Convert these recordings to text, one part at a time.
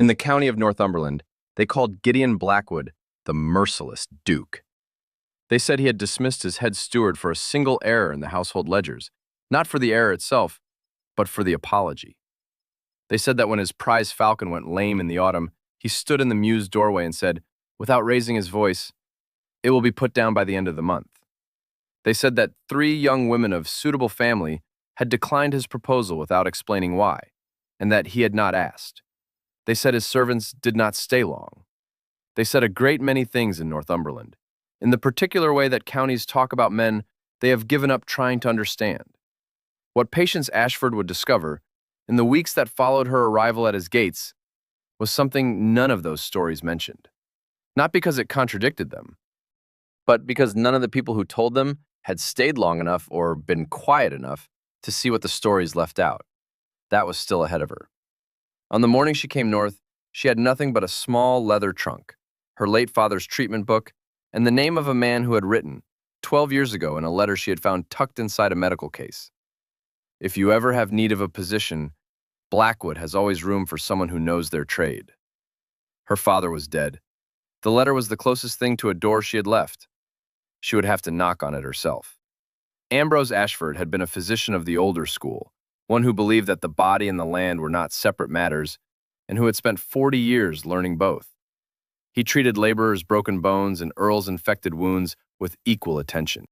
In the county of Northumberland, they called Gideon Blackwood the merciless Duke. They said he had dismissed his head steward for a single error in the household ledgers, not for the error itself, but for the apology. They said that when his prize falcon went lame in the autumn, he stood in the mew's doorway and said, without raising his voice, "It will be put down by the end of the month." They said that 3 young women of suitable family had declined his proposal without explaining why, and that he had not asked. They said his servants did not stay long. They said a great many things in Northumberland, in the particular way that counties talk about men they have given up trying to understand. What Patience Ashford would discover, in the weeks that followed her arrival at his gates, was something none of those stories mentioned. Not because it contradicted them, but because none of the people who told them had stayed long enough or been quiet enough to see what the stories left out. That was still ahead of her. On the morning she came north, she had nothing but a small leather trunk, her late father's treatment book, and the name of a man who had written, 12 years ago, in a letter she had found tucked inside a medical case. If you ever have need of a position, Blackwood has always room for someone who knows their trade. Her father was dead. The letter was the closest thing to a door she had left. She would have to knock on it herself. Ambrose Ashford had been a physician of the older school, one who believed that the body and the land were not separate matters, and who had spent 40 years learning both. He treated laborers' broken bones and earls' infected wounds with equal attention.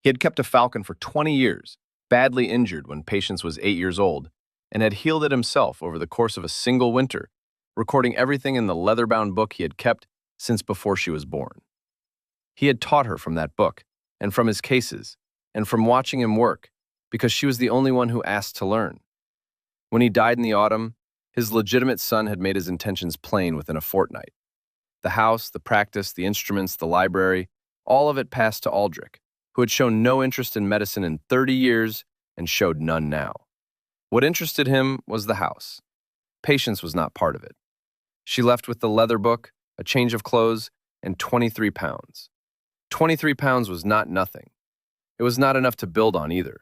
He had kept a falcon for 20 years, badly injured when Patience was 8 years old, and had healed it himself over the course of a single winter, recording everything in the leather-bound book he had kept since before she was born. He had taught her from that book, and from his cases, and from watching him work, because she was the only one who asked to learn. When he died in the autumn, his legitimate son had made his intentions plain within a fortnight. The house, the practice, the instruments, the library, all of it passed to Aldrich, who had shown no interest in medicine in 30 years and showed none now. What interested him was the house. Patience was not part of it. She left with the leather book, a change of clothes, and 23 pounds. 23 pounds was not nothing. It was not enough to build on either.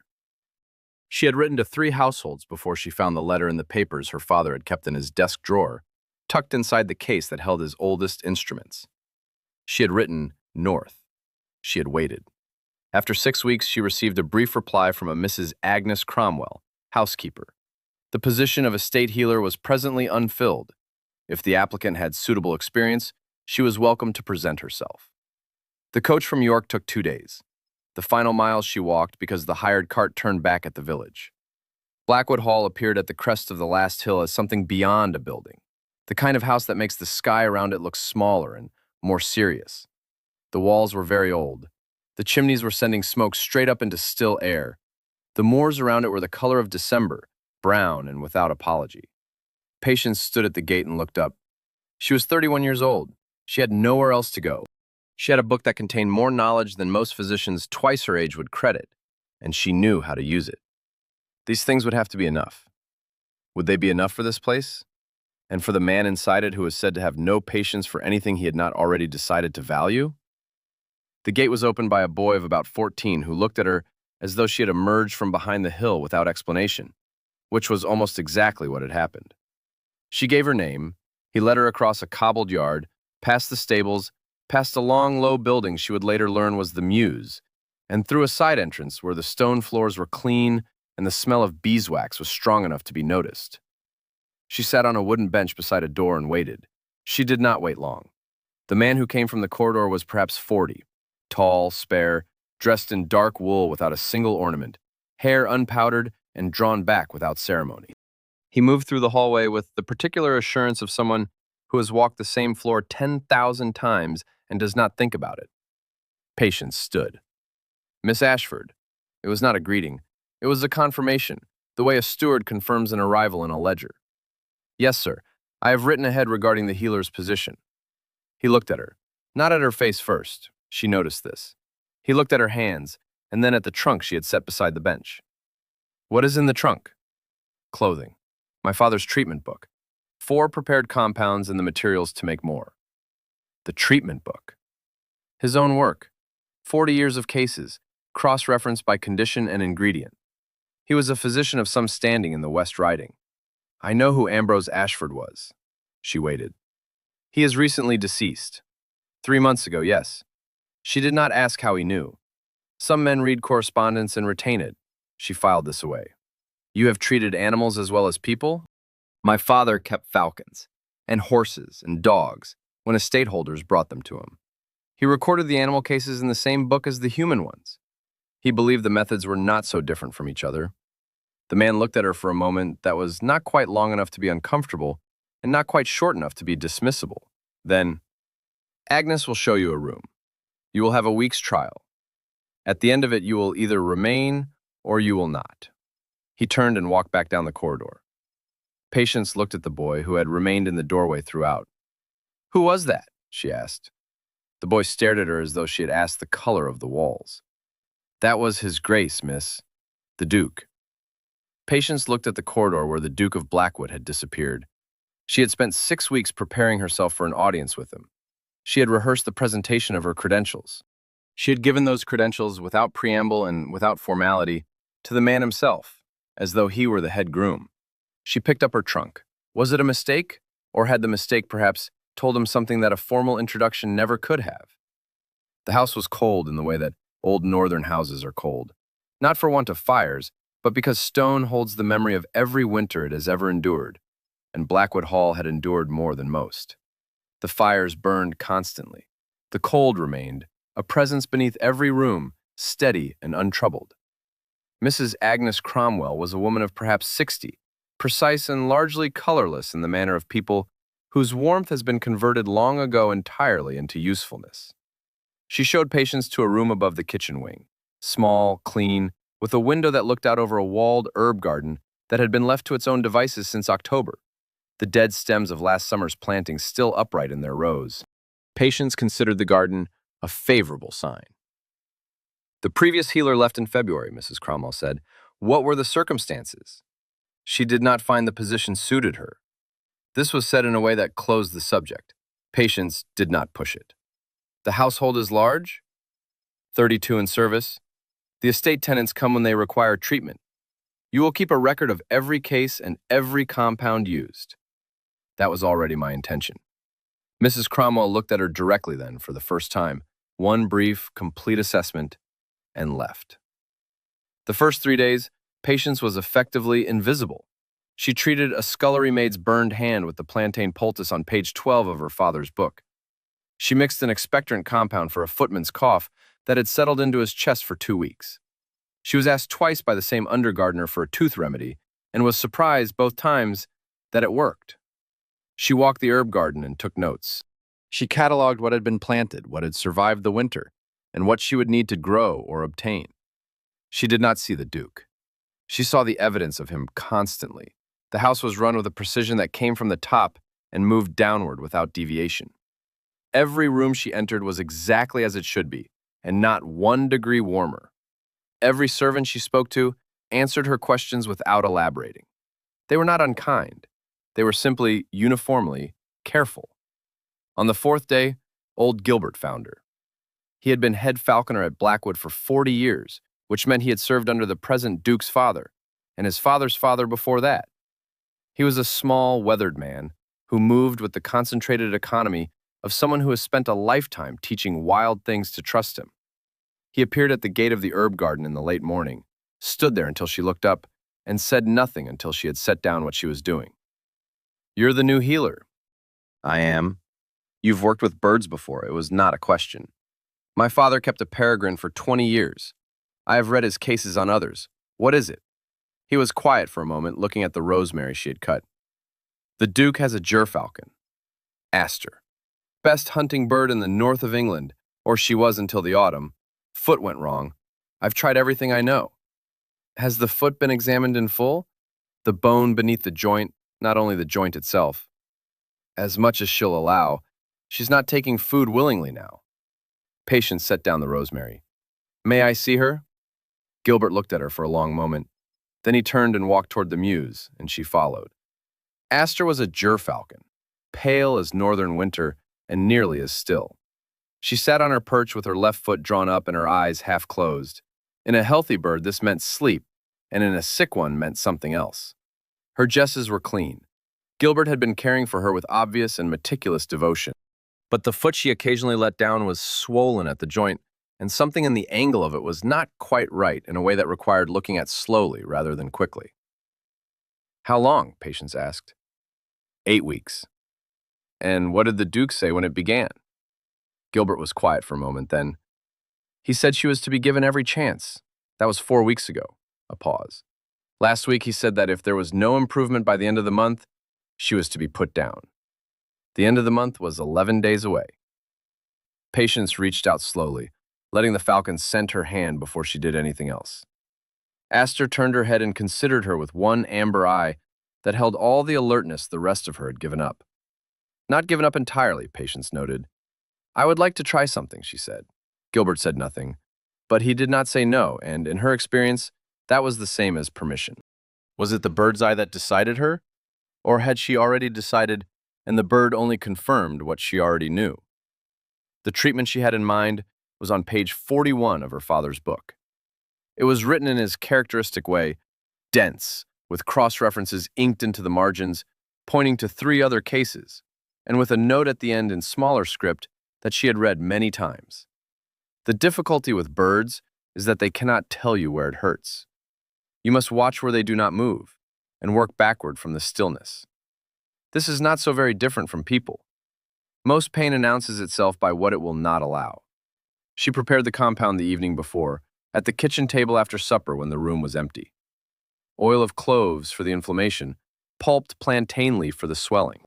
She had written to 3 households before she found the letter in the papers her father had kept in his desk drawer, tucked inside the case that held his oldest instruments. She had written north. She had waited. After 6 weeks, she received a brief reply from a Mrs. Agnes Cromwell, housekeeper. The position of estate healer was presently unfilled. If the applicant had suitable experience, she was welcome to present herself. The coach from York took 2 days. The final miles she walked because the hired cart turned back at the village. Blackwood Hall appeared at the crest of the last hill as something beyond a building, the kind of house that makes the sky around it look smaller and more serious. The walls were very old. The chimneys were sending smoke straight up into still air. The moors around it were the color of December, brown and without apology. Patience stood at the gate and looked up. She was 31 years old. She had nowhere else to go. She had a book that contained more knowledge than most physicians twice her age would credit, and she knew how to use it. These things would have to be enough. Would they be enough for this place? And for the man inside it who was said to have no patience for anything he had not already decided to value? The gate was opened by a boy of about 14 who looked at her as though she had emerged from behind the hill without explanation, which was almost exactly what had happened. She gave her name. He led her across a cobbled yard, past the stables, past a long, low building she would later learn was the Mews, and through a side entrance where the stone floors were clean and the smell of beeswax was strong enough to be noticed. She sat on a wooden bench beside a door and waited. She did not wait long. The man who came from the corridor was perhaps 40, tall, spare, dressed in dark wool without a single ornament, hair unpowdered and drawn back without ceremony. He moved through the hallway with the particular assurance of someone who has walked the same floor 10,000 times and does not think about it. Patience stood. Miss Ashford. It was not a greeting. It was a confirmation, the way a steward confirms an arrival in a ledger. Yes, sir. I have written ahead regarding the healer's position. He looked at her. Not at her face first. She noticed this. He looked at her hands, and then at the trunk she had set beside the bench. What is in the trunk? Clothing. My father's treatment book. 4 prepared compounds and the materials to make more. The treatment book. His own work. 40 years of cases, cross-referenced by condition and ingredient. He was a physician of some standing in the West Riding. I know who Ambrose Ashford was. She waited. He is recently deceased. 3 months ago, yes. She did not ask how he knew. Some men read correspondence and retain it. She filed this away. You have treated animals as well as people? My father kept falcons, and horses, and dogs, when estate holders brought them to him. He recorded the animal cases in the same book as the human ones. He believed the methods were not so different from each other. The man looked at her for a moment that was not quite long enough to be uncomfortable, and not quite short enough to be dismissible. Then, Agnes will show you a room. You will have a week's trial. At the end of it, you will either remain or you will not. He turned and walked back down the corridor. Patience looked at the boy, who had remained in the doorway throughout. Who was that? She asked. The boy stared at her as though she had asked the color of the walls. That was His Grace, miss. The Duke. Patience looked at the corridor where the Duke of Blackwood had disappeared. She had spent 6 weeks preparing herself for an audience with him. She had rehearsed the presentation of her credentials. She had given those credentials without preamble and without formality to the man himself, as though he were the head groom. She picked up her trunk. Was it a mistake, or had the mistake perhaps told him something that a formal introduction never could have? The house was cold in the way that old northern houses are cold, not for want of fires, but because stone holds the memory of every winter it has ever endured, and Blackwood Hall had endured more than most. The fires burned constantly. The cold remained, a presence beneath every room, steady and untroubled. Mrs. Agnes Cromwell was a woman of perhaps 60, precise and largely colorless in the manner of people whose warmth has been converted long ago entirely into usefulness. She showed Patience to a room above the kitchen wing, small, clean, with a window that looked out over a walled herb garden that had been left to its own devices since October, the dead stems of last summer's plantings still upright in their rows. Patience considered the garden a favorable sign. The previous healer left in February, Mrs. Cromwell said. What were the circumstances? She did not find the position suited her. This was said in a way that closed the subject. Patience did not push it. The household is large? 32 in service. The estate tenants come when they require treatment. You will keep a record of every case and every compound used. That was already my intention. Mrs. Cromwell looked at her directly then for the first time, one brief, complete assessment, and left. The first 3 days, Patience was effectively invisible. She treated a scullery maid's burned hand with the plantain poultice on page 12 of her father's book. She mixed an expectorant compound for a footman's cough that had settled into his chest for 2 weeks. She was asked twice by the same undergardener for a tooth remedy, and was surprised both times that it worked. She walked the herb garden and took notes. She cataloged what had been planted, what had survived the winter, and what she would need to grow or obtain. She did not see the Duke. She saw the evidence of him constantly. The house was run with a precision that came from the top and moved downward without deviation. Every room she entered was exactly as it should be, and not 1 degree warmer. Every servant she spoke to answered her questions without elaborating. They were not unkind. They were simply, uniformly, careful. On the 4th day, old Gilbert found her. He had been head falconer at Blackwood for 40 years, which meant he had served under the present Duke's father, and his father's father before that. He was a small, weathered man who moved with the concentrated economy of someone who has spent a lifetime teaching wild things to trust him. He appeared at the gate of the herb garden in the late morning, stood there until she looked up, and said nothing until she had set down what she was doing. You're the new healer. I am. You've worked with birds before. It was not a question. My father kept a peregrine for 20 years. I have read his cases on others. What is it? He was quiet for a moment, looking at the rosemary she had cut. The Duke has a gerfalcon. Aster. Best hunting bird in the north of England, or she was until the autumn. Foot went wrong. I've tried everything I know. Has the foot been examined in full? The bone beneath the joint, not only the joint itself. As much as she'll allow. She's not taking food willingly now. Patience set down the rosemary. May I see her? Gilbert looked at her for a long moment. Then he turned and walked toward the mews, and she followed. Aster was a gerfalcon, pale as northern winter and nearly as still. She sat on her perch with her left foot drawn up and her eyes half closed. In a healthy bird, this meant sleep, and in a sick one meant something else. Her jesses were clean. Gilbert had been caring for her with obvious and meticulous devotion, but the foot she occasionally let down was swollen at the joint, and something in the angle of it was not quite right in a way that required looking at slowly rather than quickly. "How long?" Patience asked. 8 weeks. "And what did the Duke say when it began?" Gilbert was quiet for a moment, then, "He said she was to be given every chance. That was 4 weeks ago." A pause. "Last week he said that if there was no improvement by the end of the month, she was to be put down." The end of the month was 11 days away. Patience reached out slowly, letting the falcon scent her hand before she did anything else. Aster turned her head and considered her with one amber eye that held all the alertness the rest of her had given up. Not given up entirely, Patience noted. "I would like to try something," she said. Gilbert said nothing, but he did not say no, and in her experience, that was the same as permission. Was it the bird's eye that decided her? Or had she already decided, and the bird only confirmed what she already knew? The treatment she had in mind was on page 41 of her father's book. It was written in his characteristic way, dense, with cross-references inked into the margins, pointing to 3 other cases, and with a note at the end in smaller script that she had read many times. The difficulty with birds is that they cannot tell you where it hurts. You must watch where they do not move, and work backward from the stillness. This is not so very different from people. Most pain announces itself by what it will not allow. She prepared the compound the evening before, at the kitchen table after supper when the room was empty. Oil of cloves for the inflammation, pulped plantain leaf for the swelling,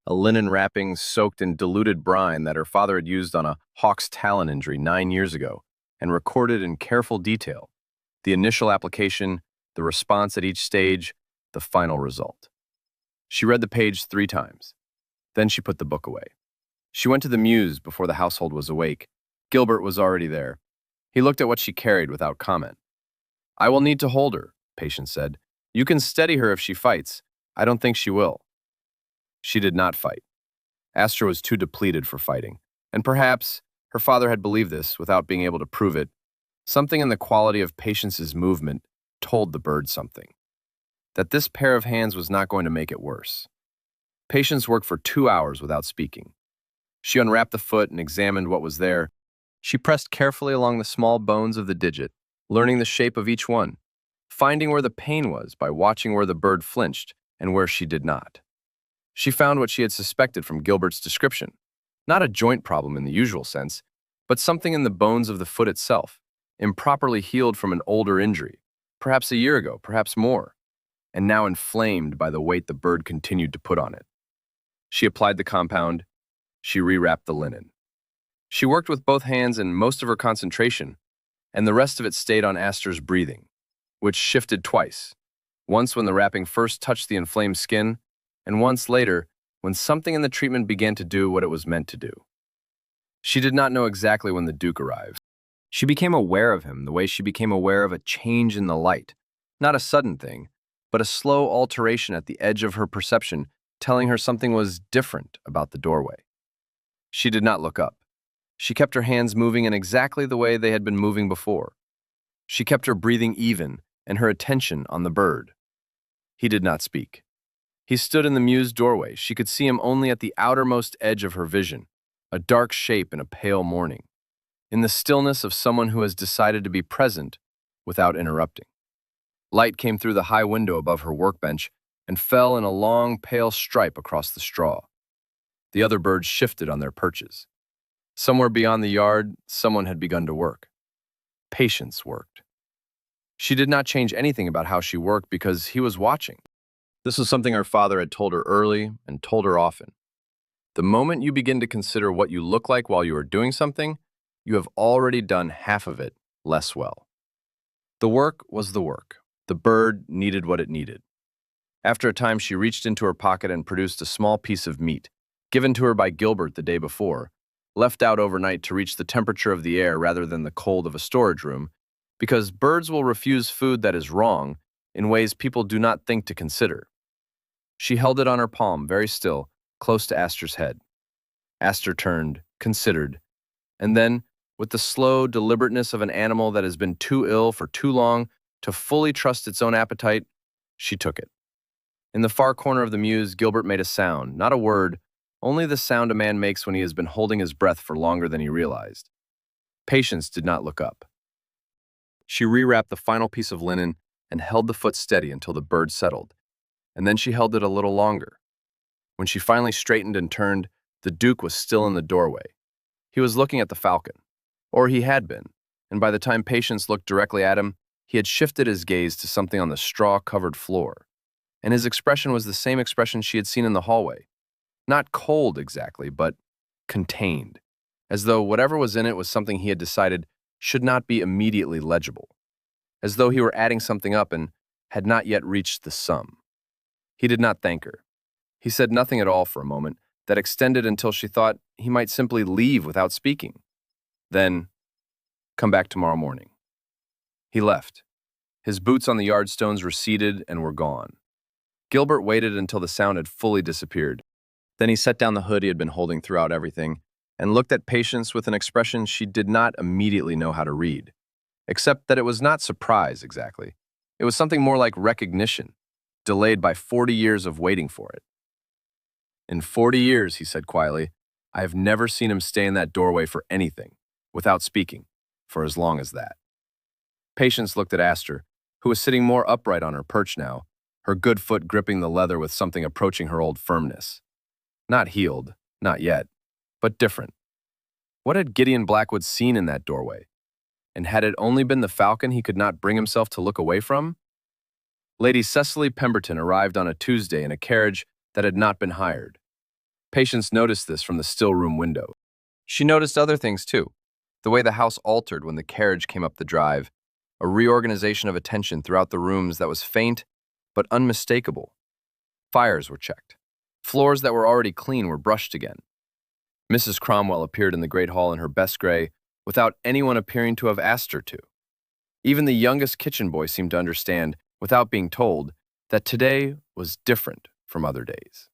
a linen wrapping soaked in diluted brine that her father had used on a hawk's talon injury 9 years ago, and recorded in careful detail, the initial application, the response at each stage, the final result. She read the page 3 times. Then she put the book away. She went to the mews before the household was awake. Gilbert was already there. He looked at what she carried without comment. "I will need to hold her," Patience said. "You can steady her if she fights. I don't think she will." She did not fight. Aster was too depleted for fighting, and perhaps her father had believed this without being able to prove it. Something in the quality of Patience's movement told the bird something. That this pair of hands was not going to make it worse. Patience worked for 2 hours without speaking. She unwrapped the foot and examined what was there. She pressed carefully along the small bones of the digit, learning the shape of each one, finding where the pain was by watching where the bird flinched and where she did not. She found what she had suspected from Gilbert's description, not a joint problem in the usual sense, but something in the bones of the foot itself, improperly healed from an older injury, perhaps a year ago, perhaps more, and now inflamed by the weight the bird continued to put on it. She applied the compound. She rewrapped the linen. She worked with both hands and most of her concentration, and the rest of it stayed on Aster's breathing, which shifted twice, once when the wrapping first touched the inflamed skin, and once later when something in the treatment began to do what it was meant to do. She did not know exactly when the Duke arrived. She became aware of him the way she became aware of a change in the light, not a sudden thing, but a slow alteration at the edge of her perception telling her something was different about the doorway. She did not look up. She kept her hands moving in exactly the way they had been moving before. She kept her breathing even and her attention on the bird. He did not speak. He stood in the mew's doorway. She could see him only at the outermost edge of her vision, a dark shape in a pale morning, in the stillness of someone who has decided to be present without interrupting. Light came through the high window above her workbench and fell in a long, pale stripe across the straw. The other birds shifted on their perches. Somewhere beyond the yard, someone had begun to work. Patience worked. She did not change anything about how she worked because he was watching. This was something her father had told her early and told her often. The moment you begin to consider what you look like while you are doing something, you have already done half of it less well. The work was the work. The bird needed what it needed. After a time, she reached into her pocket and produced a small piece of meat, given to her by Gilbert the day before, left out overnight to reach the temperature of the air rather than the cold of a storage room, because birds will refuse food that is wrong in ways people do not think to consider. She held it on her palm, very still, close to Aster's head. Aster turned, considered, and then, with the slow deliberateness of an animal that has been too ill for too long to fully trust its own appetite, she took it. In the far corner of the mews, Gilbert made a sound, not a word, only the sound a man makes when he has been holding his breath for longer than he realized. Patience did not look up. She rewrapped the final piece of linen and held the foot steady until the bird settled, and then she held it a little longer. When she finally straightened and turned, the Duke was still in the doorway. He was looking at the falcon, or he had been, and by the time Patience looked directly at him, he had shifted his gaze to something on the straw-covered floor, and his expression was the same expression she had seen in the hallway. Not cold exactly, but contained, as though whatever was in it was something he had decided should not be immediately legible, as though he were adding something up and had not yet reached the sum. He did not thank her. He said nothing at all for a moment that extended until she thought he might simply leave without speaking. Then, come back tomorrow morning. He left. His boots on the yardstones receded and were gone. Gilbert waited until the sound had fully disappeared. Then he set down the hood he had been holding throughout everything and looked at Patience with an expression she did not immediately know how to read, except that it was not surprise exactly. It was something more like recognition, delayed by 40 years of waiting for it. In 40 years, he said quietly, I have never seen him stay in that doorway for anything, without speaking, for as long as that. Patience looked at Astor, who was sitting more upright on her perch now, her good foot gripping the leather with something approaching her old firmness. Not healed, not yet, but different. What had Gideon Blackwood seen in that doorway? And had it only been the falcon he could not bring himself to look away from? Lady Cecily Pemberton arrived on a Tuesday in a carriage that had not been hired. Patience noticed this from the still-room window. She noticed other things too. The way the house altered when the carriage came up the drive, a reorganization of attention throughout the rooms that was faint but unmistakable. Fires were checked. Floors that were already clean were brushed again. Mrs. Cromwell appeared in the great hall in her best gray without anyone appearing to have asked her to. Even the youngest kitchen boy seemed to understand, without being told, that today was different from other days.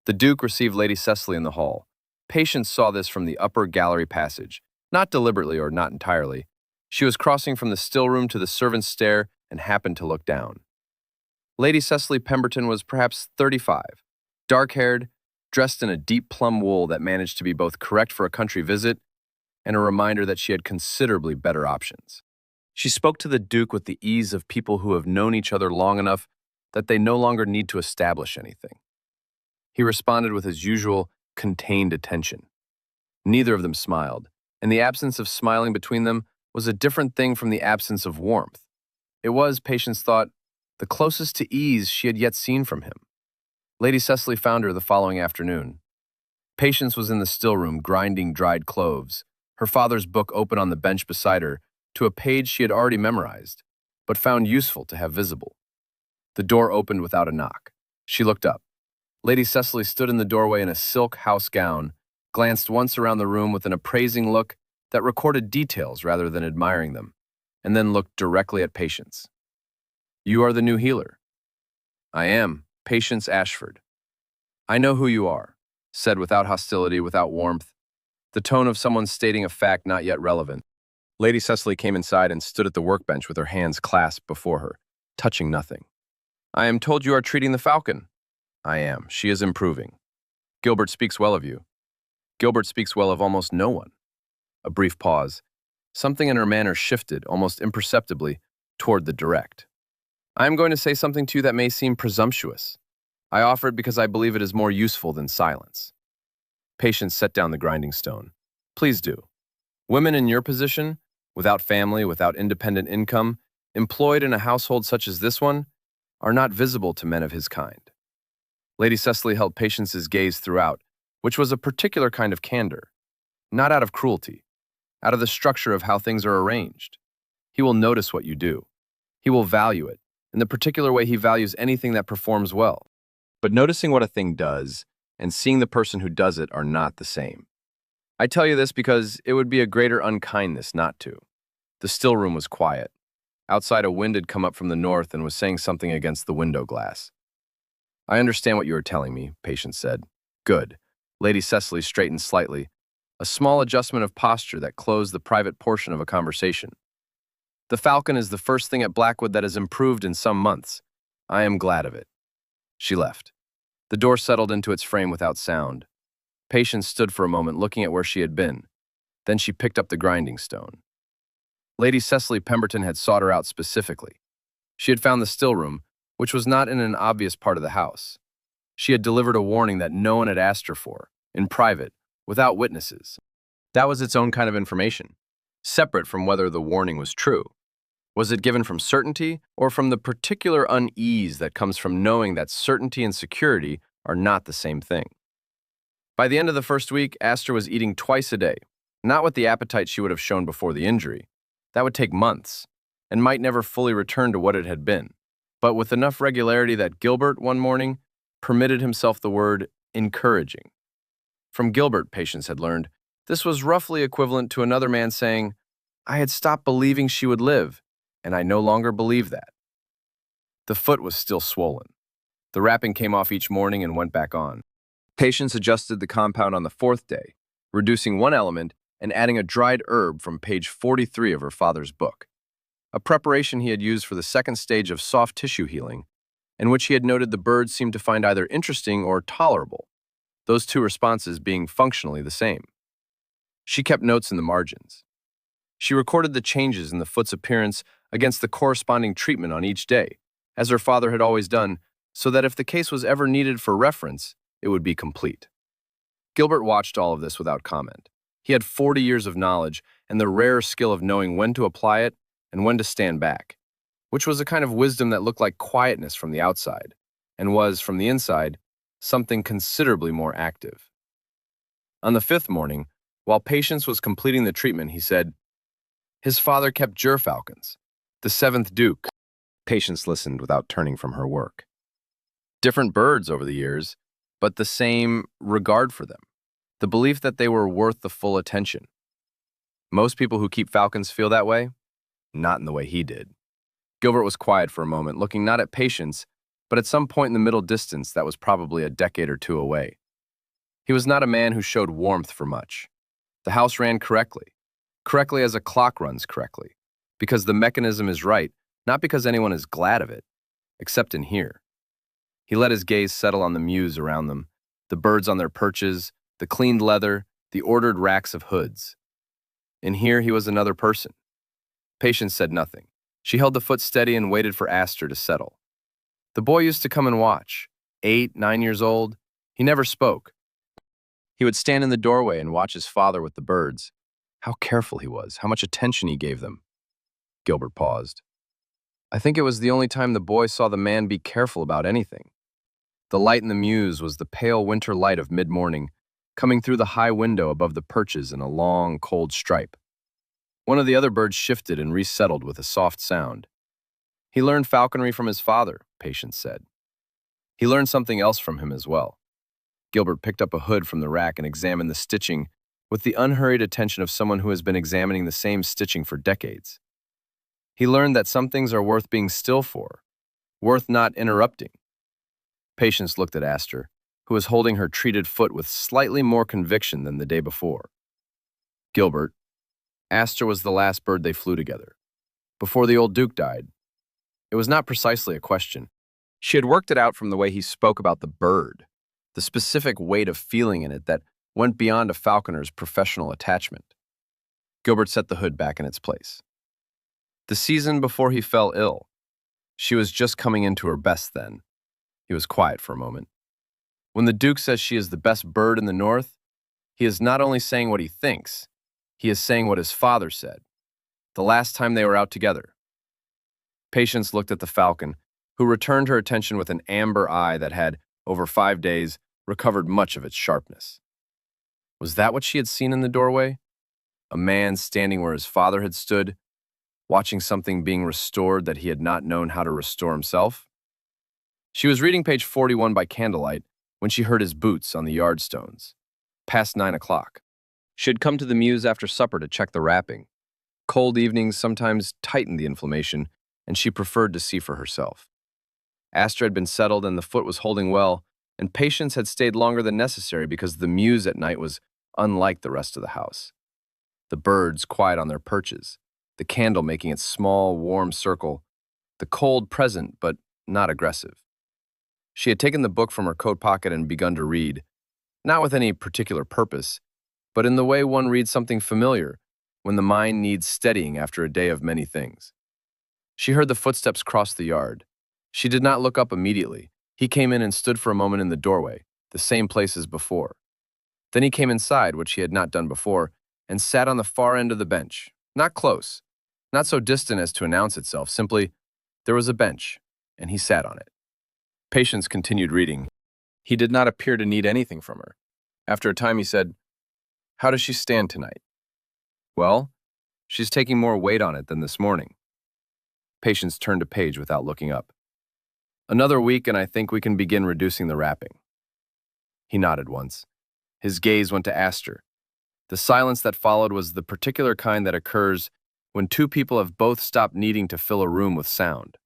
The Duke received Lady Cecily in the hall. Patience saw this from the upper gallery passage, not deliberately or not entirely. She was crossing from the still room to the servants' stair and happened to look down. Lady Cecily Pemberton was perhaps 35, dark-haired, dressed in a deep plum wool that managed to be both correct for a country visit and a reminder that she had considerably better options. She spoke to the Duke with the ease of people who have known each other long enough that they no longer need to establish anything. He responded with his usual contained attention. Neither of them smiled, and the absence of smiling between them was a different thing from the absence of warmth. It was, Patience thought, the closest to ease she had yet seen from him. Lady Cecily found her the following afternoon. Patience was in the still room grinding dried cloves, her father's book open on the bench beside her to a page she had already memorized, but found useful to have visible. The door opened without a knock. She looked up. Lady Cecily stood in the doorway in a silk house gown, glanced once around the room with an appraising look that recorded details rather than admiring them, and then looked directly at Patience. You are the new healer. I am, Patience Ashford. I know who you are, said without hostility, without warmth, the tone of someone stating a fact not yet relevant. Lady Cecily came inside and stood at the workbench with her hands clasped before her, touching nothing. I am told you are treating the falcon. I am. She is improving. Gilbert speaks well of you. Gilbert speaks well of almost no one. A brief pause. Something in her manner shifted, almost imperceptibly, toward the direct. I am going to say something to you that may seem presumptuous. I offer it because I believe it is more useful than silence. Patience set down the grinding stone. Please do. Women in your position, without family, without independent income, employed in a household such as this one, are not visible to men of his kind. Lady Cecily held Patience's gaze throughout, which was a particular kind of candor, not out of cruelty, out of the structure of how things are arranged. He will notice what you do. He will value it, in the particular way he values anything that performs well. But noticing what a thing does and seeing the person who does it are not the same. I tell you this because it would be a greater unkindness not to. The still room was quiet. Outside, a wind had come up from the north and was saying something against the window glass. I understand what you are telling me, Patience said. Good. Lady Cecily straightened slightly, a small adjustment of posture that closed the private portion of a conversation. The falcon is the first thing at Blackwood that has improved in some months. I am glad of it. She left. The door settled into its frame without sound. Patience stood for a moment looking at where she had been. Then she picked up the grinding stone. Lady Cecily Pemberton had sought her out specifically. She had found the still room, which was not in an obvious part of the house. She had delivered a warning that no one had asked her for, in private, without witnesses. That was its own kind of information, separate from whether the warning was true. Was it given from certainty or from the particular unease that comes from knowing that certainty and security are not the same thing? By the end of the first week, Astor was eating twice a day, not with the appetite she would have shown before the injury. That would take months, and might never fully return to what it had been, but with enough regularity that Gilbert, one morning, permitted himself the word encouraging. From Gilbert, Patience had learned, this was roughly equivalent to another man saying, I had stopped believing she would live, and I no longer believe that. The foot was still swollen. The wrapping came off each morning and went back on. Patience adjusted the compound on the fourth day, reducing one element and adding a dried herb from page 43 of her father's book, a preparation he had used for the second stage of soft tissue healing, and which he had noted the birds seemed to find either interesting or tolerable, those two responses being functionally the same. She kept notes in the margins. She recorded the changes in the foot's appearance against the corresponding treatment on each day, as her father had always done, so that if the case was ever needed for reference, it would be complete. Gilbert watched all of this without comment. He had 40 years of knowledge and the rare skill of knowing when to apply it and when to stand back, which was a kind of wisdom that looked like quietness from the outside, and was, from the inside, something considerably more active. On the fifth morning, while Patience was completing the treatment, he said, his father kept gerfalcons, the seventh Duke. Patience listened without turning from her work. Different birds over the years, but the same regard for them, the belief that they were worth the full attention. Most people who keep falcons feel that way, not in the way he did. Gilbert was quiet for a moment, looking not at Patience, but at some point in the middle distance that was probably a decade or two away. He was not a man who showed warmth for much. The house ran correctly as a clock runs correctly, because the mechanism is right, not because anyone is glad of it, except in here. He let his gaze settle on the mews around them, the birds on their perches, the cleaned leather, the ordered racks of hoods. In here he was another person. Patience said nothing. She held the foot steady and waited for Astor to settle. The boy used to come and watch. 8, 9 years old. He never spoke. He would stand in the doorway and watch his father with the birds. How careful he was, how much attention he gave them. Gilbert paused. I think it was the only time the boy saw the man be careful about anything. The light in the mews was the pale winter light of mid-morning, coming through the high window above the perches in a long, cold stripe. One of the other birds shifted and resettled with a soft sound. He learned falconry from his father, Patience said. He learned something else from him as well. Gilbert picked up a hood from the rack and examined the stitching with the unhurried attention of someone who has been examining the same stitching for decades. He learned that some things are worth being still for, worth not interrupting. Patience looked at Astor, who was holding her treated foot with slightly more conviction than the day before. Gilbert, Astor was the last bird they flew together, before the old Duke died. It was not precisely a question. She had worked it out from the way he spoke about the bird, the specific weight of feeling in it that went beyond a falconer's professional attachment. Gilbert set the hood back in its place. The season before he fell ill. She was just coming into her best then. He was quiet for a moment. When the Duke says she is the best bird in the North, he is not only saying what he thinks, he is saying what his father said, the last time they were out together. Patience looked at the falcon, who returned her attention with an amber eye that had, over 5 days, recovered much of its sharpness. Was that what she had seen in the doorway? A man standing where his father had stood, watching something being restored that he had not known how to restore himself? She was reading page 41 by candlelight when she heard his boots on the yard stones. Past 9 o'clock. She had come to the mews after supper to check the wrapping. Cold evenings sometimes tightened the inflammation, and she preferred to see for herself. Astor had been settled and the foot was holding well, and Patience had stayed longer than necessary because the mews at night was unlike the rest of the house. The birds quiet on their perches, the candle making its small, warm circle, the cold present but not aggressive. She had taken the book from her coat pocket and begun to read, not with any particular purpose, but in the way one reads something familiar when the mind needs steadying after a day of many things. She heard the footsteps cross the yard. She did not look up immediately. He came in and stood for a moment in the doorway, the same place as before. Then he came inside, which he had not done before, and sat on the far end of the bench. Not close, not so distant as to announce itself, simply, there was a bench, and he sat on it. Patience continued reading. He did not appear to need anything from her. After a time he said, "How does she stand tonight?" "Well, she's taking more weight on it than this morning." Patience turned a page without looking up. "Another week and I think we can begin reducing the wrapping." He nodded once. His gaze went to Astor. The silence that followed was the particular kind that occurs when two people have both stopped needing to fill a room with sound.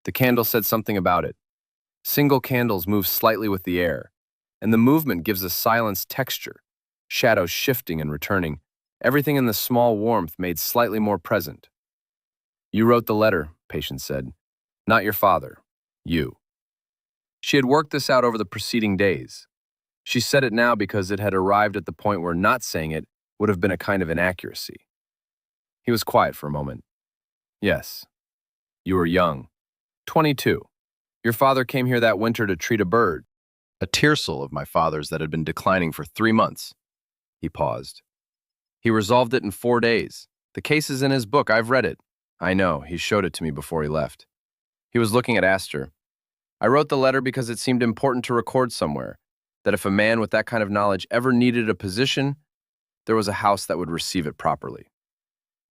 The candle said something about it. Single candles move slightly with the air, and the movement gives a silence texture, shadows shifting and returning, everything in the small warmth made slightly more present. "You wrote the letter," Patience said. "Not your father. You." She had worked this out over the preceding days. She said it now because it had arrived at the point where not saying it would have been a kind of inaccuracy. He was quiet for a moment. "Yes. You were young. 22. Your father came here that winter to treat a bird, a tiercel of my father's that had been declining for 3 months. He paused. "He resolved it in 4 days. The case is in his book. I've read it. I know. He showed it to me before he left." He was looking at Astor. "I wrote the letter because it seemed important to record somewhere that if a man with that kind of knowledge ever needed a position, there was a house that would receive it properly."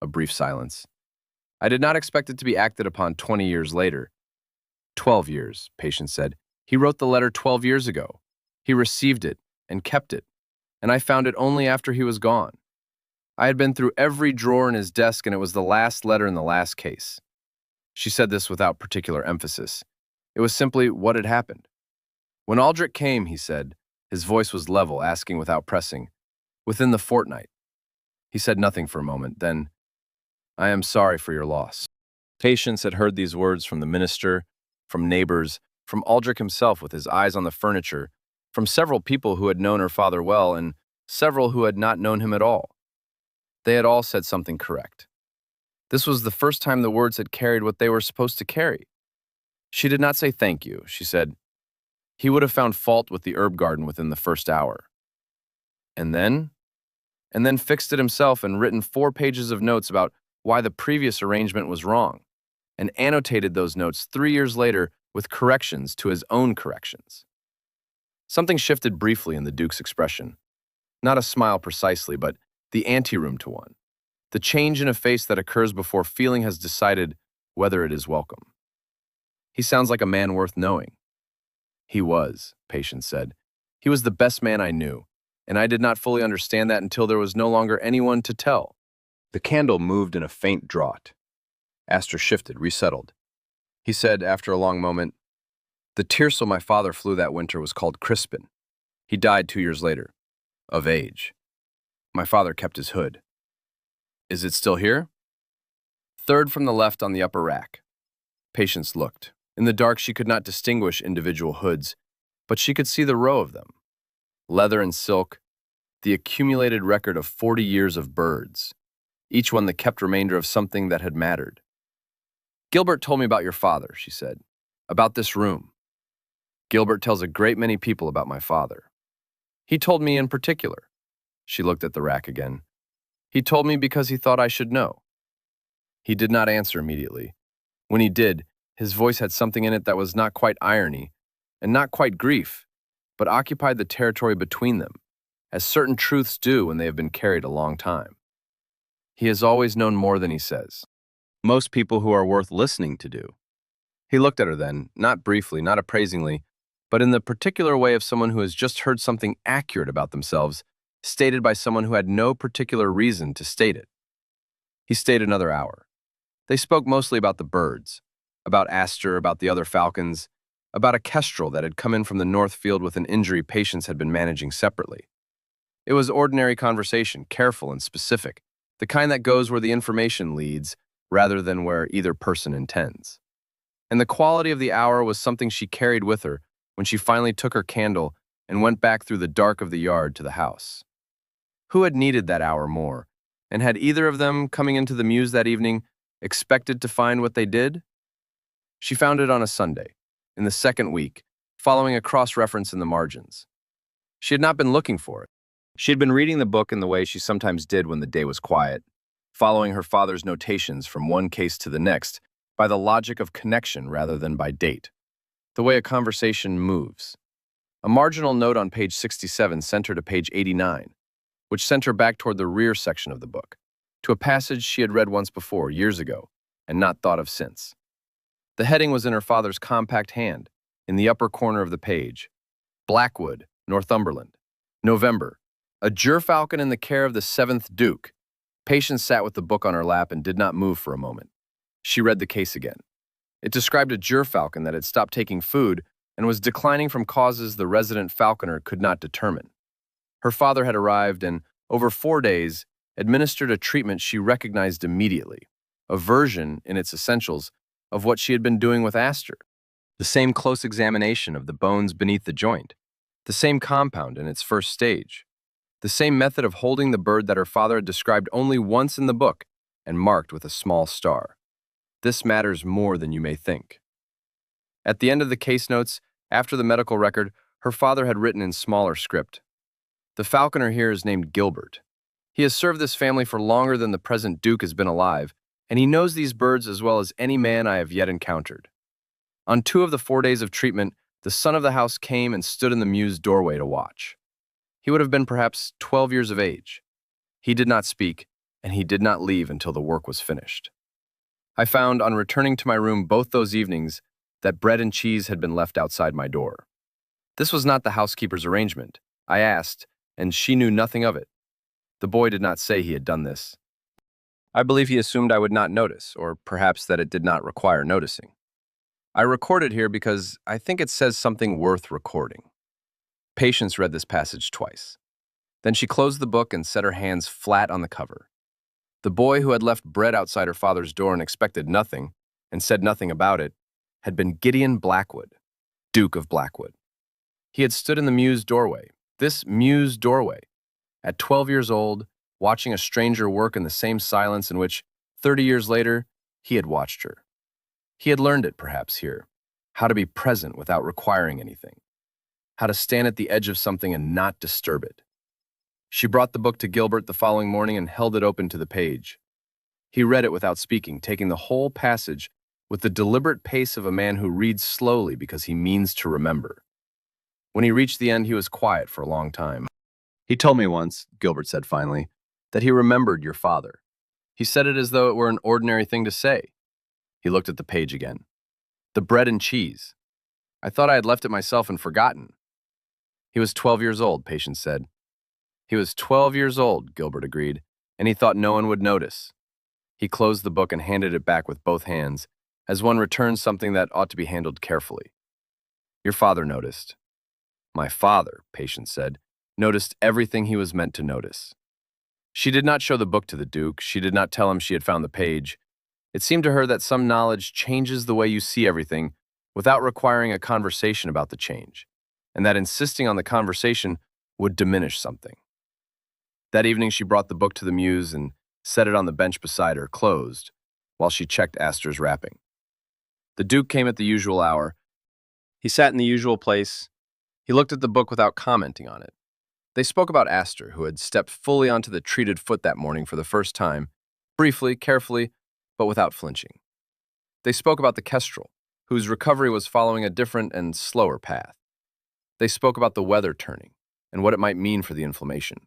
A brief silence. "I did not expect it to be acted upon 20 years later." 12 years, Patience said. "He wrote the letter 12 years ago. He received it and kept it, and I found it only after he was gone. I had been through every drawer in his desk, and it was the last letter in the last case." She said this without particular emphasis. It was simply what had happened. "When Aldrich came," he said, his voice was level, asking without pressing, "within the fortnight." He said nothing for a moment, then, "I am sorry for your loss." Patience had heard these words from the minister, from neighbors, from Aldrich himself with his eyes on the furniture, from several people who had known her father well and several who had not known him at all. They had all said something correct. This was the first time the words had carried what they were supposed to carry. She did not say thank you. She said, "He would have found fault with the herb garden within the first hour." And then fixed it himself and written 4 pages of notes about why the previous arrangement was wrong, and annotated those notes 3 years later with corrections to his own corrections. Something shifted briefly in the Duke's expression. Not a smile precisely, but the anteroom to one. The change in a face that occurs before feeling has decided whether it is welcome. "He sounds like a man worth knowing." "He was," Patience said. "He was the best man I knew, and I did not fully understand that until there was no longer anyone to tell." The candle moved in a faint draught. Astor shifted, resettled. He said, after a long moment, "The tiercel my father flew that winter was called Crispin. He died 2 years later, of age. My father kept his hood." "Is it still here?" "Third from the left on the upper rack." Patience looked. In the dark she could not distinguish individual hoods, but she could see the row of them. Leather and silk, the accumulated record of 40 years of birds, each one the kept remainder of something that had mattered. "Gilbert told me about your father," she said, "about this room. Gilbert tells a great many people about my father. He told me in particular." She looked at the rack again. "He told me because he thought I should know." He did not answer immediately. When he did, his voice had something in it that was not quite irony, and not quite grief, but occupied the territory between them, as certain truths do when they have been carried a long time. "He has always known more than he says. Most people who are worth listening to do." He looked at her then, not briefly, not appraisingly, but in the particular way of someone who has just heard something accurate about themselves, stated by someone who had no particular reason to state it. He stayed another hour. They spoke mostly about the birds, about Astor, about the other falcons, about a kestrel that had come in from the north field with an injury Patience had been managing separately. It was ordinary conversation, careful and specific, the kind that goes where the information leads rather than where either person intends. And the quality of the hour was something she carried with her when she finally took her candle and went back through the dark of the yard to the house. Who had needed that hour more, and had either of them, coming into the mews that evening, expected to find what they did? She found it on a Sunday, in the second week, following a cross-reference in the margins. She had not been looking for it. She had been reading the book in the way she sometimes did when the day was quiet, following her father's notations from one case to the next by the logic of connection rather than by date, the way a conversation moves. A marginal note on page 67 sent her to page 89, which sent her back toward the rear section of the book, to a passage she had read once before, years ago, and not thought of since. The heading was in her father's compact hand, in the upper corner of the page. Blackwood, Northumberland. November. A gerfalcon in the care of the 7th Duke. Patience sat with the book on her lap and did not move for a moment. She read the case again. It described a gerfalcon that had stopped taking food and was declining from causes the resident falconer could not determine. Her father had arrived and, over 4 days, administered a treatment she recognized immediately, a version, in its essentials, of what she had been doing with Astor. The same close examination of the bones beneath the joint, the same compound in its first stage, the same method of holding the bird that her father had described only once in the book and marked with a small star. This matters more than you may think. At the end of the case notes, after the medical record, her father had written in smaller script, "The falconer here is named Gilbert. He has served this family for longer than the present Duke has been alive, and he knows these birds as well as any man I have yet encountered." On 2 of the 4 days of treatment, the son of the house came and stood in the mew's doorway to watch. He would have been perhaps 12 years of age. He did not speak, and he did not leave until the work was finished. I found, on returning to my room both those evenings, that bread and cheese had been left outside my door. This was not the housekeeper's arrangement. I asked, and she knew nothing of it. The boy did not say he had done this. I believe he assumed I would not notice, or perhaps that it did not require noticing. I record it here because I think it says something worth recording. Patience read this passage twice. Then she closed the book and set her hands flat on the cover. The boy who had left bread outside her father's door and expected nothing, and said nothing about it, had been Gideon Blackwood, Duke of Blackwood. He had stood in the mew's doorway, this mew's doorway, at 12 years old, watching a stranger work in the same silence in which, 30 years later, he had watched her. He had learned it, perhaps, here, how to be present without requiring anything, how to stand at the edge of something and not disturb it. She brought the book to Gilbert the following morning and held it open to the page. He read it without speaking, taking the whole passage with the deliberate pace of a man who reads slowly because he means to remember. When he reached the end, he was quiet for a long time. "He told me once," Gilbert said finally, "that he remembered your father. He said it as though it were an ordinary thing to say." He looked at the page again. "The bread and cheese. I thought I had left it myself and forgotten." "He was 12 years old," Patience said. "He was 12 years old," Gilbert agreed, "and he thought no one would notice." He closed the book and handed it back with both hands, as one returns something that ought to be handled carefully. "Your father noticed." "My father," Patience said, "noticed everything he was meant to notice." She did not show the book to the Duke. She did not tell him she had found the page. It seemed to her that some knowledge changes the way you see everything without requiring a conversation about the change, and that insisting on the conversation would diminish something. That evening she brought the book to the mews and set it on the bench beside her, closed, while she checked Astor's wrapping. The Duke came at the usual hour. He sat in the usual place. He looked at the book without commenting on it. They spoke about Astor, who had stepped fully onto the treated foot that morning for the first time, briefly, carefully, but without flinching. They spoke about the kestrel, whose recovery was following a different and slower path. They spoke about the weather turning and what it might mean for the inflammation.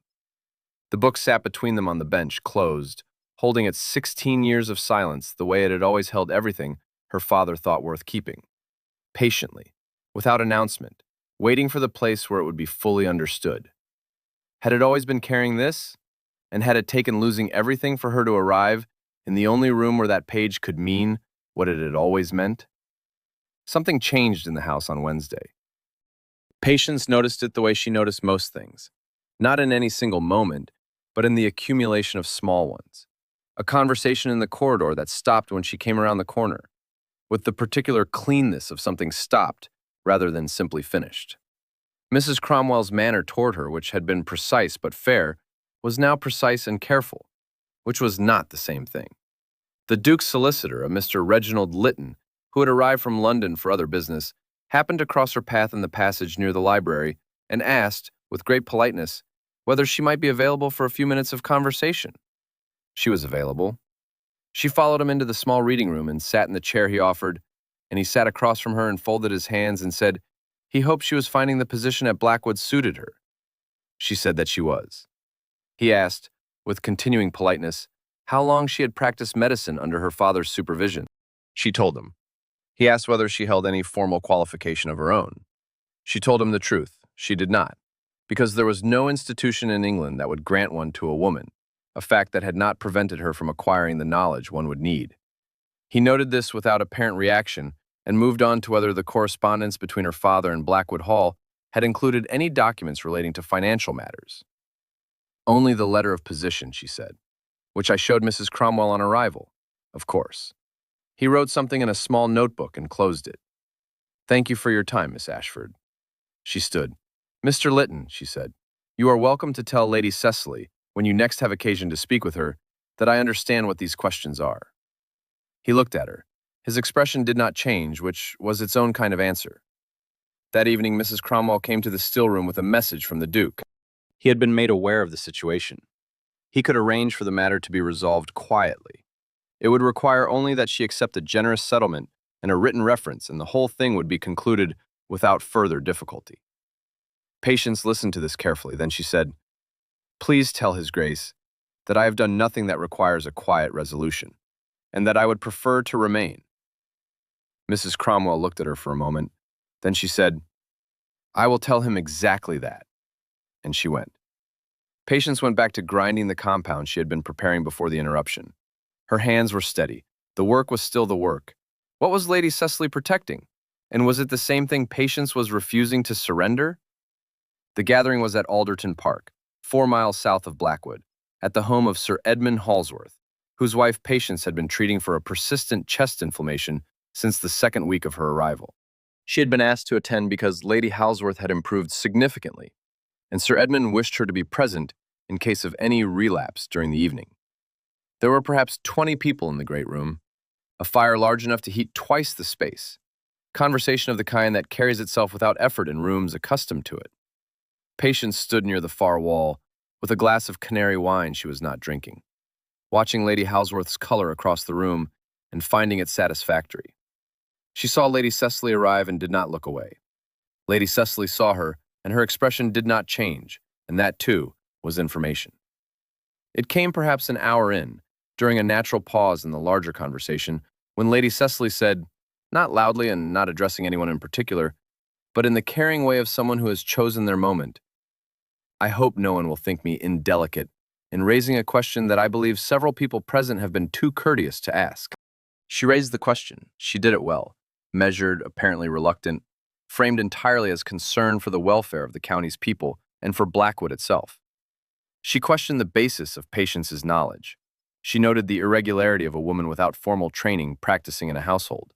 The book sat between them on the bench, closed, holding its 16 years of silence the way it had always held everything her father thought worth keeping, patiently, without announcement, waiting for the place where it would be fully understood. Had it always been carrying this? And had it taken losing everything for her to arrive in the only room where that page could mean what it had always meant? Something changed in the house on Wednesday. Patience noticed it the way she noticed most things, not in any single moment, but in the accumulation of small ones. A conversation in the corridor that stopped when she came around the corner, with the particular cleanness of something stopped rather than simply finished. Mrs. Cromwell's manner toward her, which had been precise but fair, was now precise and careful, which was not the same thing. The Duke's solicitor, a Mr. Reginald Lytton, who had arrived from London for other business, happened to cross her path in the passage near the library and asked, with great politeness, whether she might be available for a few minutes of conversation. She was available. She followed him into the small reading room and sat in the chair he offered, and he sat across from her and folded his hands and said he hoped she was finding the position at Blackwood suited her. She said that she was. He asked, with continuing politeness, how long she had practiced medicine under her father's supervision. She told him. He asked whether she held any formal qualification of her own. She told him the truth. She did not, because there was no institution in England that would grant one to a woman, a fact that had not prevented her from acquiring the knowledge one would need. He noted this without apparent reaction and moved on to whether the correspondence between her father and Blackwood Hall had included any documents relating to financial matters. Only the letter of position, she said, which I showed Mrs. Cromwell on arrival, of course. He wrote something in a small notebook and closed it. Thank you for your time, Miss Ashford. She stood. Mr. Lytton, she said, you are welcome to tell Lady Cecily, when you next have occasion to speak with her, that I understand what these questions are. He looked at her. His expression did not change, which was its own kind of answer. That evening, Mrs. Cromwell came to the still room with a message from the Duke. He had been made aware of the situation. He could arrange for the matter to be resolved quietly. It would require only that she accept a generous settlement and a written reference, and the whole thing would be concluded without further difficulty. Patience listened to this carefully. Then she said, please tell His Grace that I have done nothing that requires a quiet resolution, and that I would prefer to remain. Mrs. Cromwell looked at her for a moment. Then she said, I will tell him exactly that. And she went. Patience went back to grinding the compound she had been preparing before the interruption. Her hands were steady. The work was still the work. What was Lady Cecily protecting? And was it the same thing Patience was refusing to surrender? The gathering was at Alderton Park, 4 miles south of Blackwood, at the home of Sir Edmund Halsworth, whose wife Patience had been treating for a persistent chest inflammation since the second week of her arrival. She had been asked to attend because Lady Halsworth had improved significantly, and Sir Edmund wished her to be present in case of any relapse during the evening. There were perhaps 20 people in the great room, a fire large enough to heat twice the space, conversation of the kind that carries itself without effort in rooms accustomed to it. Patience stood near the far wall, with a glass of Canary wine she was not drinking, watching Lady Halsworth's color across the room and finding it satisfactory. She saw Lady Cecily arrive and did not look away. Lady Cecily saw her, and her expression did not change, and that, too, was information. It came perhaps an hour in, during a natural pause in the larger conversation, when Lady Cecily said, not loudly and not addressing anyone in particular, but in the caring way of someone who has chosen their moment, I hope no one will think me indelicate in raising a question that I believe several people present have been too courteous to ask. She raised the question. She did it well, measured, apparently reluctant, framed entirely as concern for the welfare of the county's people and for Blackwood itself. She questioned the basis of Patience's knowledge. She noted the irregularity of a woman without formal training practicing in a household.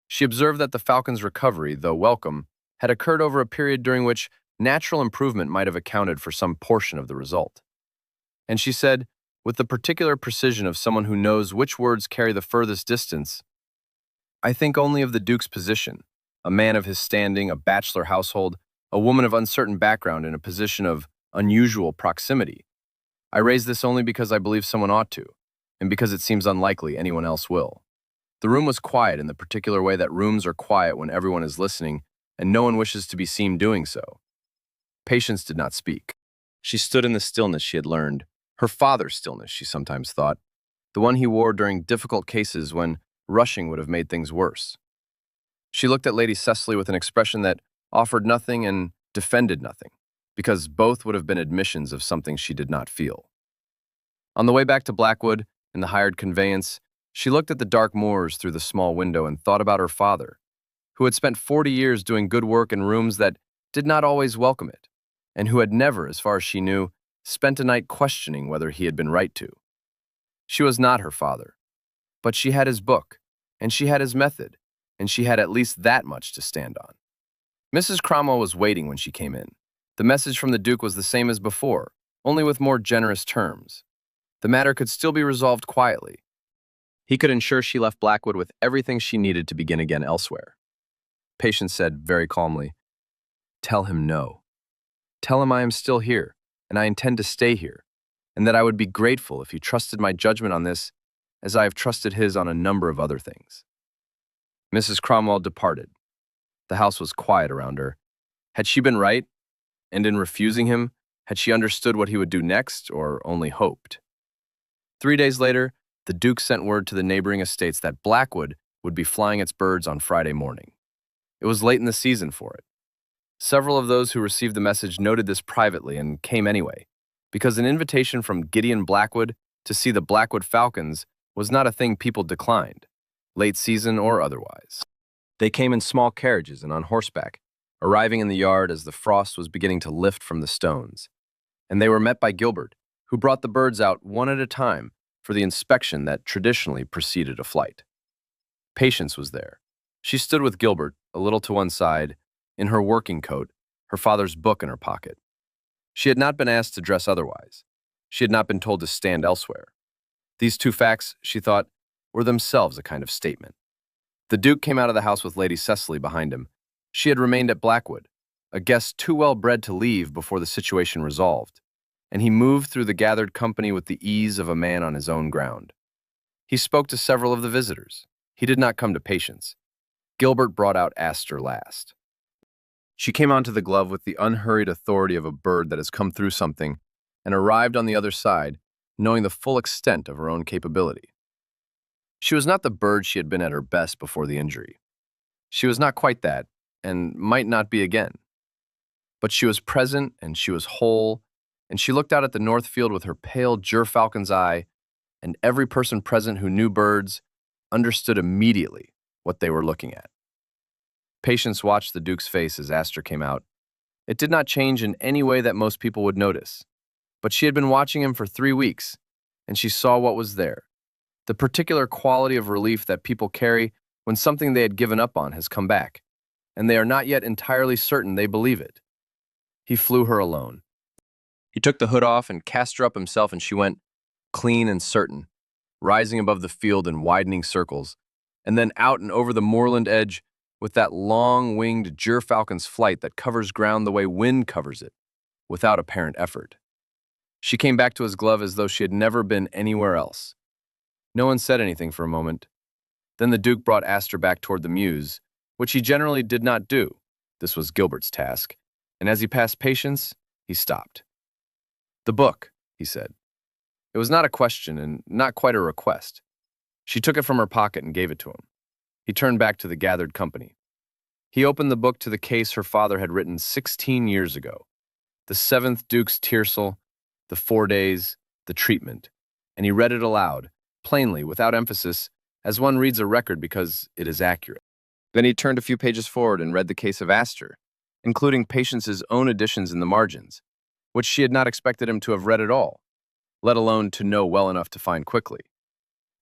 She observed that the falcon's recovery, though welcome, had occurred over a period during which natural improvement might have accounted for some portion of the result. And she said, with the particular precision of someone who knows which words carry the furthest distance, I think only of the Duke's position, a man of his standing, a bachelor household, a woman of uncertain background in a position of unusual proximity. I raise this only because I believe someone ought to, and because it seems unlikely anyone else will. The room was quiet in the particular way that rooms are quiet when everyone is listening and no one wishes to be seen doing so. Patience did not speak. She stood in the stillness she had learned, her father's stillness, she sometimes thought, the one he wore during difficult cases when rushing would have made things worse. She looked at Lady Cecily with an expression that offered nothing and defended nothing, because both would have been admissions of something she did not feel. On the way back to Blackwood, in the hired conveyance, she looked at the dark moors through the small window and thought about her father, who had spent 40 years doing good work in rooms that did not always welcome it, and who had never, as far as she knew, spent a night questioning whether he had been right to. She was not her father, but she had his book, and she had his method, and she had at least that much to stand on. Mrs. Cromwell was waiting when she came in. The message from the Duke was the same as before, only with more generous terms. The matter could still be resolved quietly. He could ensure she left Blackwood with everything she needed to begin again elsewhere. Patience said very calmly, "Tell him no. Tell him I am still here, and I intend to stay here, and that I would be grateful if he trusted my judgment on this, as I have trusted his on a number of other things." Mrs. Cromwell departed. The house was quiet around her. Had she been right? And in refusing him, had she understood what he would do next, or only hoped? 3 days later, the Duke sent word to the neighboring estates that Blackwood would be flying its birds on Friday morning. It was late in the season for it. Several of those who received the message noted this privately and came anyway, because an invitation from Gideon Blackwood to see the Blackwood falcons was not a thing people declined, late season or otherwise. They came in small carriages and on horseback, arriving in the yard as the frost was beginning to lift from the stones. And they were met by Gilbert, who brought the birds out one at a time for the inspection that traditionally preceded a flight. Patience was there. She stood with Gilbert, a little to one side, in her working coat, her father's book in her pocket. She had not been asked to dress otherwise. She had not been told to stand elsewhere. These two facts, she thought, were themselves a kind of statement. The Duke came out of the house with Lady Cecily behind him. She had remained at Blackwood, a guest too well bred to leave before the situation resolved, and he moved through the gathered company with the ease of a man on his own ground. He spoke to several of the visitors. He did not come to Patience. Gilbert brought out Astor last. She came onto the glove with the unhurried authority of a bird that has come through something and arrived on the other side, knowing the full extent of her own capability. She was not the bird she had been at her best before the injury. She was not quite that, and might not be again. But she was present, and she was whole, and she looked out at the north field with her pale gerfalcon's eye, and every person present who knew birds understood immediately what they were looking at. Patience watched the Duke's face as Astor came out. It did not change in any way that most people would notice, but she had been watching him for 3 weeks, and she saw what was there. The particular quality of relief that people carry when something they had given up on has come back, and they are not yet entirely certain they believe it. He flew her alone. He took the hood off and cast her up himself, and she went, clean and certain, rising above the field in widening circles, and then out and over the moorland edge with that long-winged gerfalcon's flight that covers ground the way wind covers it, without apparent effort. She came back to his glove as though she had never been anywhere else. No one said anything for a moment. Then the Duke brought Astor back toward the mews, which he generally did not do. This was Gilbert's task, and as he passed Patience, he stopped. "The book," he said. It was not a question and not quite a request. She took it from her pocket and gave it to him. He turned back to the gathered company. He opened the book to the case her father had written 16 years ago, the 7th Duke's tiercel, the 4 days, the treatment, and he read it aloud, plainly, without emphasis, as one reads a record because it is accurate. Then he turned a few pages forward and read the case of Astor, including Patience's own additions in the margins, which she had not expected him to have read at all, let alone to know well enough to find quickly.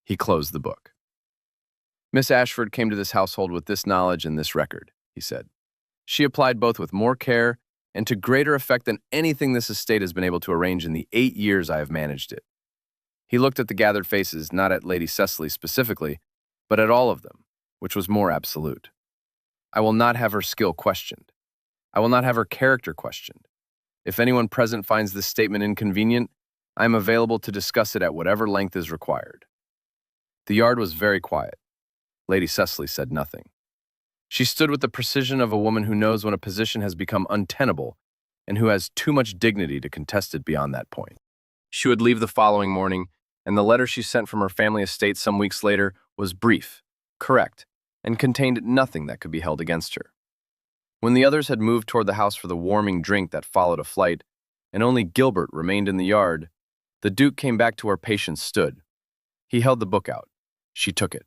He closed the book. "Miss Ashford came to this household with this knowledge and this record," he said. "She applied both with more care and to greater effect than anything this estate has been able to arrange in the 8 years I have managed it." He looked at the gathered faces, not at Lady Cecily specifically, but at all of them, which was more absolute. "I will not have her skill questioned. I will not have her character questioned. If anyone present finds this statement inconvenient, I am available to discuss it at whatever length is required." The yard was very quiet. Lady Cecily said nothing. She stood with the precision of a woman who knows when a position has become untenable and who has too much dignity to contest it beyond that point. She would leave the following morning, and the letter she sent from her family estate some weeks later was brief, correct, and contained nothing that could be held against her. When the others had moved toward the house for the warming drink that followed a flight, and only Gilbert remained in the yard, the Duke came back to where Patience stood. He held the book out. She took it.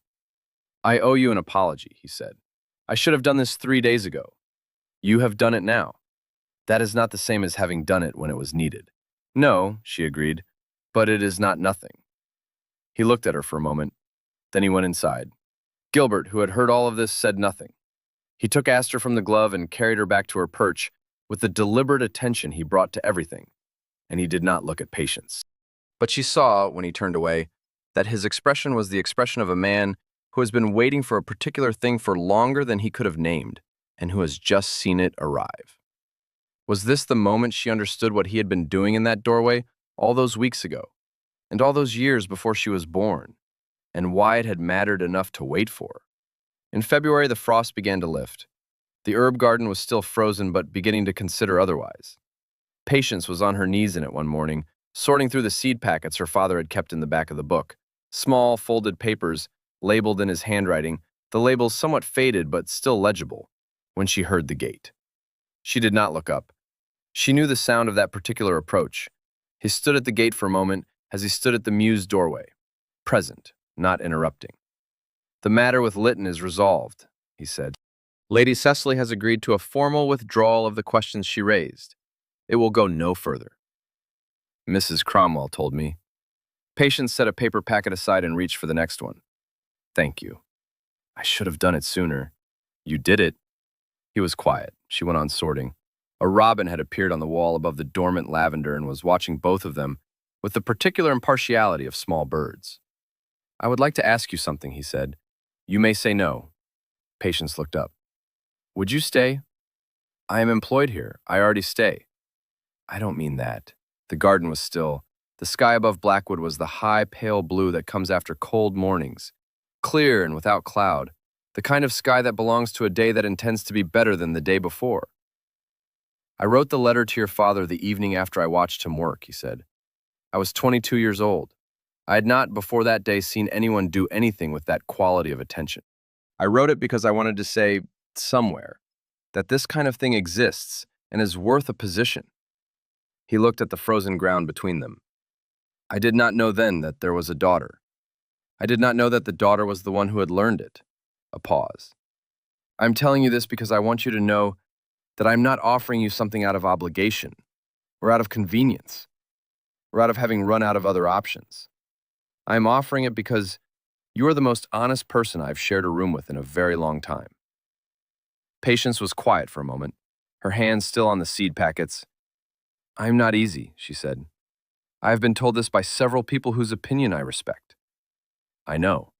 "I owe you an apology," he said. "I should have done this 3 days ago. You have done it now. That is not the same as having done it when it was needed." "No," she agreed, "but it is not nothing." He looked at her for a moment. Then he went inside. Gilbert, who had heard all of this, said nothing. He took Aster from the glove and carried her back to her perch with the deliberate attention he brought to everything, and he did not look at Patience. But she saw, when he turned away, that his expression was the expression of a man who has been waiting for a particular thing for longer than he could have named, and who has just seen it arrive. Was this the moment she understood what he had been doing in that doorway all those weeks ago, and all those years before she was born, and why it had mattered enough to wait for? In February, the frost began to lift. The herb garden was still frozen, but beginning to consider otherwise. Patience was on her knees in it one morning, sorting through the seed packets her father had kept in the back of the book. Small, folded papers, labeled in his handwriting, the labels somewhat faded but still legible, when she heard the gate. She did not look up. She knew the sound of that particular approach. He stood at the gate for a moment as he stood at the mews doorway, present, not interrupting. "The matter with Lytton is resolved," he said. "Lady Cecily has agreed to a formal withdrawal of the questions she raised. It will go no further. Mrs. Cromwell told me." Patience set a paper packet aside and reached for the next one. "Thank you. I should have done it sooner." "You did it." He was quiet. She went on sorting. A robin had appeared on the wall above the dormant lavender and was watching both of them with the particular impartiality of small birds. "I would like to ask you something," he said. "You may say no." Patience looked up. "Would you stay?" "I am employed here. I already stay." "I don't mean that." The garden was still. The sky above Blackwood was the high, pale blue that comes after cold mornings, clear and without cloud, the kind of sky that belongs to a day that intends to be better than the day before. "I wrote the letter to your father the evening after I watched him work," he said. "I was 22 years old. I had not before that day seen anyone do anything with that quality of attention. I wrote it because I wanted to say, somewhere, that this kind of thing exists and is worth a position." He looked at the frozen ground between them. "I did not know then that there was a daughter. I did not know that the daughter was the one who had learned it." A pause. "I am telling you this because I want you to know that I am not offering you something out of obligation, or out of convenience, or out of having run out of other options. I am offering it because you are the most honest person I have shared a room with in a very long time." Patience was quiet for a moment, her hands still on the seed packets. "I am not easy," she said. "I have been told this by several people whose opinion I respect." "I know."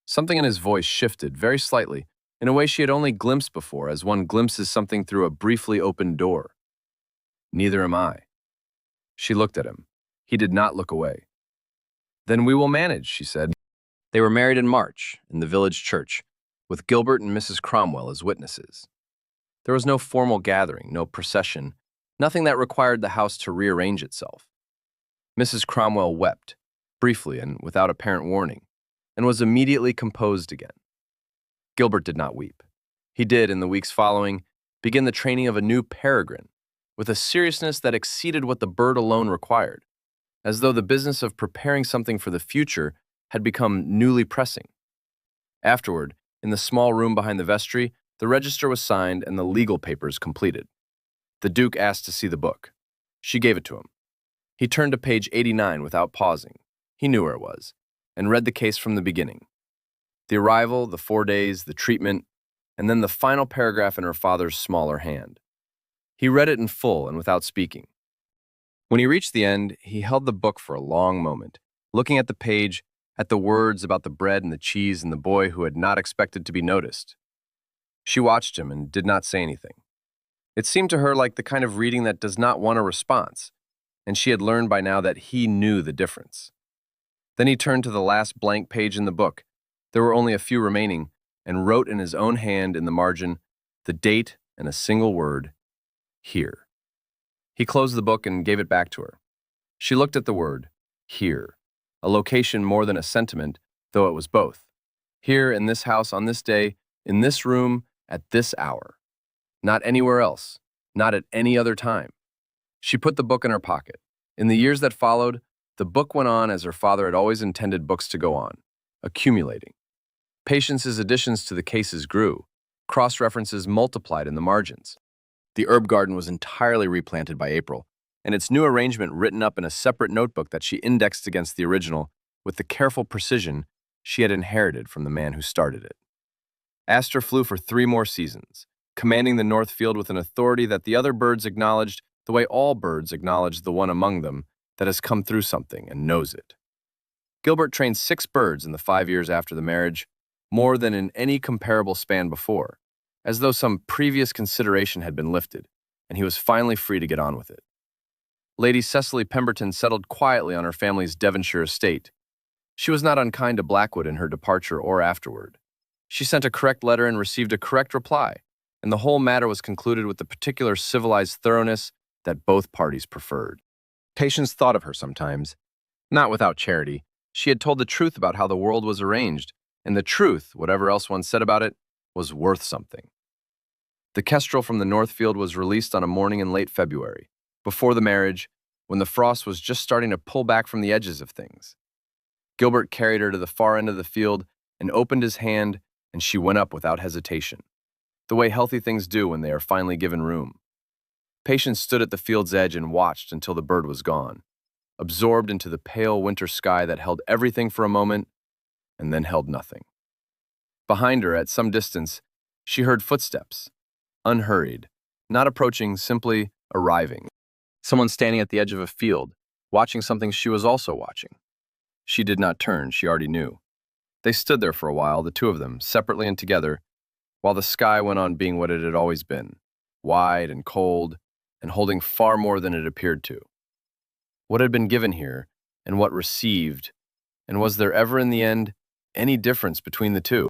Something in his voice shifted very slightly, in a way she had only glimpsed before, as one glimpses something through a briefly opened door. "Neither am I." She looked at him. He did not look away. "Then we will manage," she said. They were married in March, in the village church, with Gilbert and Mrs. Cromwell as witnesses. There was no formal gathering, no procession, nothing that required the house to rearrange itself. Mrs. Cromwell wept, briefly and without apparent warning, and was immediately composed again. Gilbert did not weep. He did, in the weeks following, begin the training of a new peregrine, with a seriousness that exceeded what the bird alone required, as though the business of preparing something for the future had become newly pressing. Afterward, in the small room behind the vestry, the register was signed and the legal papers completed. The Duke asked to see the book. She gave it to him. He turned to page 89 without pausing. He knew where it was, and read the case from the beginning. The arrival, the 4 days, the treatment, and then the final paragraph in her father's smaller hand. He read it in full and without speaking. When he reached the end, he held the book for a long moment, looking at the page, at the words about the bread and the cheese and the boy who had not expected to be noticed. She watched him and did not say anything. It seemed to her like the kind of reading that does not want a response, and she had learned by now that he knew the difference. Then he turned to the last blank page in the book. There were only a few remaining, and wrote in his own hand in the margin the date and a single word, "Here." He closed the book and gave it back to her. She looked at the word, "Here," a location more than a sentiment, though it was both. Here, in this house, on this day, in this room, at this hour. Not anywhere else, not at any other time. She put the book in her pocket. In the years that followed, the book went on as her father had always intended books to go on, accumulating. Patience's additions to the cases grew. Cross-references multiplied in the margins. The herb garden was entirely replanted by April, and its new arrangement written up in a separate notebook that she indexed against the original with the careful precision she had inherited from the man who started it. Astor flew for 3 more seasons, commanding the North Field with an authority that the other birds acknowledged the way all birds acknowledge the one among them that has come through something and knows it. Gilbert trained 6 birds in the 5 years after the marriage, more than in any comparable span before, as though some previous consideration had been lifted, and he was finally free to get on with it. Lady Cecily Pemberton settled quietly on her family's Devonshire estate. She was not unkind to Blackwood in her departure or afterward. She sent a correct letter and received a correct reply, and the whole matter was concluded with the particular civilized thoroughness that both parties preferred. Patience thought of her sometimes. Not without charity. She had told the truth about how the world was arranged, and the truth, whatever else one said about it, was worth something. The kestrel from the Northfield was released on a morning in late February, before the marriage, when the frost was just starting to pull back from the edges of things. Gilbert carried her to the far end of the field and opened his hand, and she went up without hesitation, the way healthy things do when they are finally given room. Patience stood at the field's edge and watched until the bird was gone, absorbed into the pale winter sky that held everything for a moment and then held nothing. Behind her, at some distance, she heard footsteps, unhurried, not approaching, simply arriving. Someone standing at the edge of a field, watching something she was also watching. She did not turn, she already knew. They stood there for a while, the two of them, separately and together, while the sky went on being what it had always been, wide and cold, and holding far more than it appeared to. What had been given here, and what received, and was there ever in the end any difference between the two?